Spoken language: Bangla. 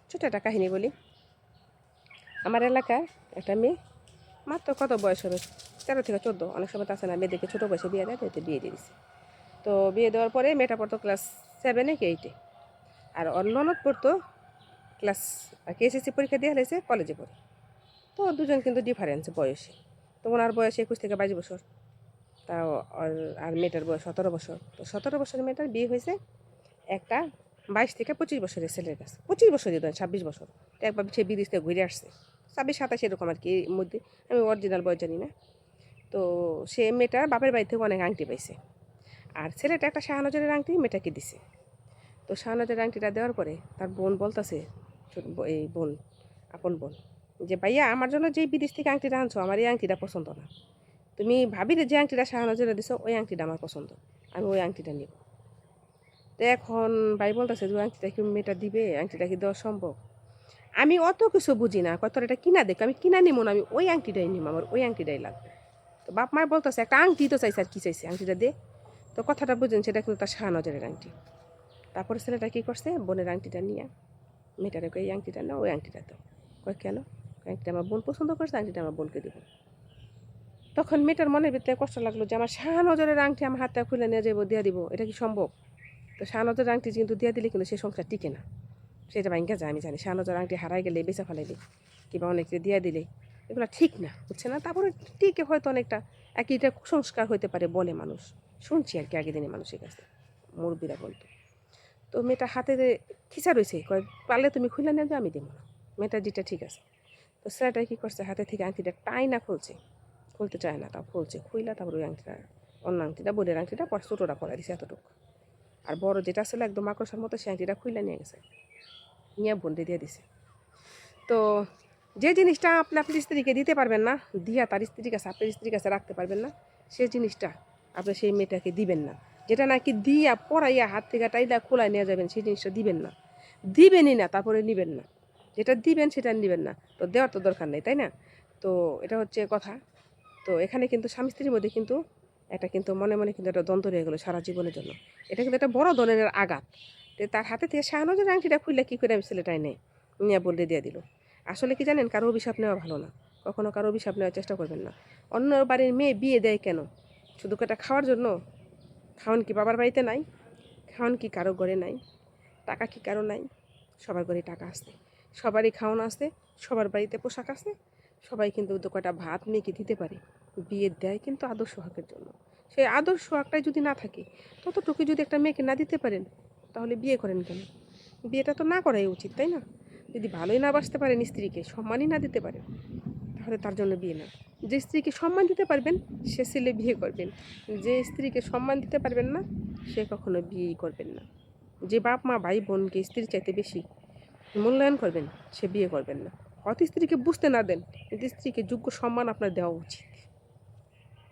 ছোটো একটা কাহিনী বলি। আমার এলাকায় একটা মেয়ে মাত্র কত বয়স হবে, 13 থেকে 14, অনেক সময় তো আছে না মেয়েদেরকে ছোটো বয়সে বিয়ে দেয়, তো বিয়ে দিয়ে দিছে। তো বিয়ে দেওয়ার পরে মেয়েটা পড়তো ক্লাস 7 কি 8, আর ওর ননদ পড়তো ক্লাস KCSE পরীক্ষা দিয়ে হয়েছে কলেজে পড়ে। তো দুজন কিন্তু ডিফারেন্স বয়সে। তো ওনার বয়স 21 থেকে 22 বছর, তাও আর মেয়েটার বয়স 17 বছর। তো 17 বছরের মেয়েটার বিয়ে হয়েছে একটা 22 থেকে 25 বছরের ছেলের কাছে। 25 বছরই ধরেন, 26 বছর। তো একবার সে বিদেশ থেকে ঘুরে আসছে, 26-27 এরকম আর কি এর মধ্যে, আমি অরিজিনাল বয়স জানি না। তো সে মেয়েটার বাপের বাড়ি থেকে অনেক আংটি পাইছে, আর ছেলেটা একটা শাহনজরের আংটি মেয়েটাকে দিছে। তো শাহনজরের আংটিটা দেওয়ার পরে তার বোন বলতেছে, এই বোন, আপন বোন, যে ভাইয়া আমার জন্য যেই বিদেশ থেকে আংটিটা আনছো আমার এই আংটিটা পছন্দ না, তুমি ভাবিরে যে আংটিটা শাহনজরে দিছো ওই আংটিটা আমার পছন্দ, আমি ওই আংটিটা নিব। তো এখন ভাই বলতেছে যে আংটিটা কি মেয়েটা দিবে, আংটিটা কি দেওয়া সম্ভব? আমি অত কিছু বুঝি না, কত এটা কিনা দেখ, আমি কিনা নিব না, আমি ওই আংটিটাই নিব, আমার ওই আংটিটাই লাগবে। তো বাপ মায় বলতেছে একটা আংটি তো চাইছে, আর কি চাইছে, আংটিটা দে। তো কথাটা বুঝেন, সেটা কিন্তু তার শাহনজরের আংটি। তারপরে ছেলেটা কী করছে, বোনের আংটিটা নিয়ে মেয়েটারে এই আংটিটা না, ওই আংটিটা তো কয় কেন, আংটিটা আমার বোন পছন্দ করছে, আংটিটা আমার বোনকে দেবো। তখন মেয়েটার মনের ভিতরে কষ্ট লাগলো যে আমার শাহনজরের আংটি আমার হাতে খুলে নিয়ে যাবো, দিয়ে দিব, এটা কি সম্ভব? তো শাহনজরের আংটি কিন্তু দিয়ে দিলে কিন্তু সে সংসার টিকে না, সেটা ভাঙ্গা যায়। আমি জানি শাহনজরের আংটি হারাই গেলে, বেচা ফেলাইলে, কিংবা অনেকে দিয়ে দিলে এগুলো ঠিক না, বুঝছে না। তারপরে টিকে হয়তো অনেকটা, এটা কুসংস্কার হইতে পারে বলে মানুষ, শুনছি আর কি আগে দিনে মানুষের কাছে, মুরব্বীরা বলতো। তো মেয়েটা হাতে খিচা রয়েছে, কয় পারলে তুমি খুলে নিয়ে যাও, আমি দেবো না। মেয়েটা যেটা ঠিক আছে। তো ছেলেটা কী করছে, হাতে থেকে আংটিটা টাইনা খুলছে, খুলতে চায় না, তাও খুলছে, খুইলা তারপর ওই আংটিটা, অন্য আংটিটা, বোনের আংটিটা পর ছোটোটা পরে দিছে এতটুকু, আর বড় যেটা ছিল একদম মাকড়সার মতো, সে আংটিটা খুইলা নিয়ে গেছে, নিয়ে বোনটি দিয়ে দিছে। তো যে জিনিসটা আপনি আপনার স্ত্রীকে দিতে পারবেন না, দিয়া তার স্ত্রীর কাছে, আপনার স্ত্রীর কাছে রাখতে পারবেন না, সেই জিনিসটা আপনি সেই মেয়েটাকে দিবেন না। যেটা নাকি দিয়া পড়াইয়া হাত থেকে টাইলা খোলায় নিয়ে যাবেন, সেই জিনিসটা দিবেন না, দিবেনই না, তারপরে নিবেন না। যেটা দিবেন সেটা নিবেন না, তো দেওয়ার তো দরকার নেই, তাই না? তো এটা হচ্ছে কথা। তো এখানে কিন্তু স্বামী স্ত্রীর মধ্যে কিন্তু একটা কিন্তু মনে মনে কিন্তু একটা দ্বন্দ্ব রয়ে গেলো সারা জীবনের জন্য। এটা কিন্তু একটা বড় ধরনের আঘাত। তো তার হাতে থেকে শাহনজের আংটিটা খুললে কী করে আমি ছেলেটাই নেই নিয়ে বললে দিয়ে দিল। আসলে কি জানেন, কারো অভিশাপ নেওয়া ভালো না, কখনো কারো অভিশাপ নেওয়ার চেষ্টা করবেন না। অন্য বাড়ির মেয়ে বিয়ে দেয় কেন? শুধু কটা খাওয়ার জন্য? খাওয়ান কি বাবার বাড়িতে নাই? খাওয়ান কি কারো ঘরে নাই? টাকা কি কারো নাই? সবার ঘরে টাকা আসছে, সবারই খাওয়ানো আসছে, সবার বাড়িতে পোশাক আছে, সবাই কিন্তু দু কটা ভাত মেয়েকে দিতে পারে। বিয়ে দেয় কিন্তু আদর্শ হকের জন্য। সেই আদর্শ হকটাই যদি না থাকে, ততটুকু যদি একটা মেয়েকে না দিতে পারেন, তাহলে বিয়ে করেন কেন? বিয়েটা তো না করাই উচিত, তাই না? যদি ভালোই না বাসতে পারেন, স্ত্রীকে সম্মানই না দিতে পারেন, তাহলে তার জন্য বিয়ে না। যে স্ত্রীকে সম্মান দিতে পারবেন সে ছেলে বিয়ে করবেন, যে স্ত্রীকে সম্মান দিতে পারবেন না সে কখনো বিয়েই করবেন না। যে বাপ মা ভাই বোনকে স্ত্রীর চাইতে বেশি মূল্যায়ন করবেন সে বিয়ে করবেন না। হয়তো স্ত্রীকে বুঝতে না দেন, কিন্তু স্ত্রীকে যোগ্য সম্মান আপনার দেওয়া উচিত।